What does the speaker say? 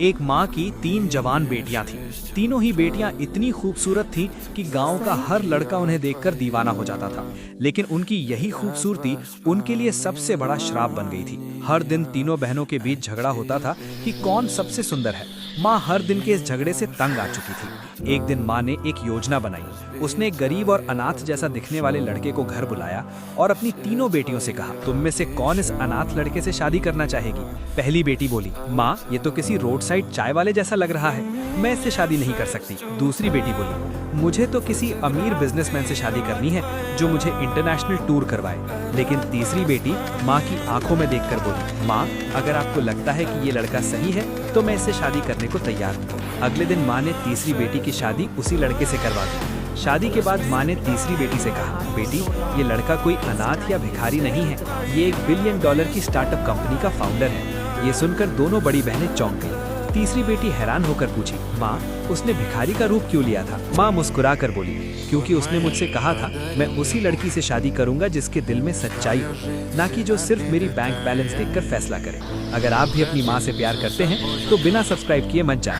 एक माँ की 3 जवान बेटियां थीं। तीनों ही बेटियां इतनी खूबसूरत थीं कि गांव का हर लड़का उन्हें देखकर दीवाना हो जाता था। लेकिन उनकी यही खूबसूरती उनके लिए सबसे बड़ा श्राप बन गई थी। हर दिन तीनों बहनों के बीच झगड़ा होता था कि कौन सबसे सुंदर है। माँ हर दिन के इस झगड़े से तंग आ चुकी थी। एक दिन माँ ने एक योजना बनाई। उसने एक गरीब और अनाथ जैसा दिखने वाले लड़के को घर बुलाया और अपनी तीनों बेटियों से कहा, तुम में से कौन इस अनाथ लड़के से शादी करना चाहेगी? पहली बेटी बोली, माँ ये तो किसी रोड साइड चाय वाले जैसा लग रहा है, मैं इससे शादी नहीं कर सकती। दूसरी बेटी बोली, मुझे तो किसी अमीर बिजनेसमैन से शादी करनी है जो मुझे इंटरनेशनल टूर करवाए। लेकिन तीसरी बेटी माँ की आंखों में देखकर बोली, माँ अगर आपको लगता है कि ये लड़का सही है तो मैं इससे शादी करने को तैयार हूँ। अगले दिन माँ ने तीसरी बेटी की शादी उसी लड़के से करवा दी। शादी के बाद माँ ने तीसरी बेटी से कहा, बेटी ये लड़का कोई अनाथ या भिखारी नहीं है, ये $1 बिलियन की स्टार्टअप कंपनी का फाउंडर है। ये सुनकर दोनों बड़ी बहनें चौंक गईं। तीसरी बेटी हैरान होकर पूछी, माँ उसने भिखारी का रूप क्यों लिया था? माँ मुस्कुरा कर बोली, क्योंकि उसने मुझसे कहा था मैं उसी लड़की से शादी करूंगा जिसके दिल में सच्चाई हो, ना कि जो सिर्फ मेरी बैंक बैलेंस देखकर फैसला करे। अगर आप भी अपनी माँ से प्यार करते हैं तो बिना सब्सक्राइब किए मत जाएं।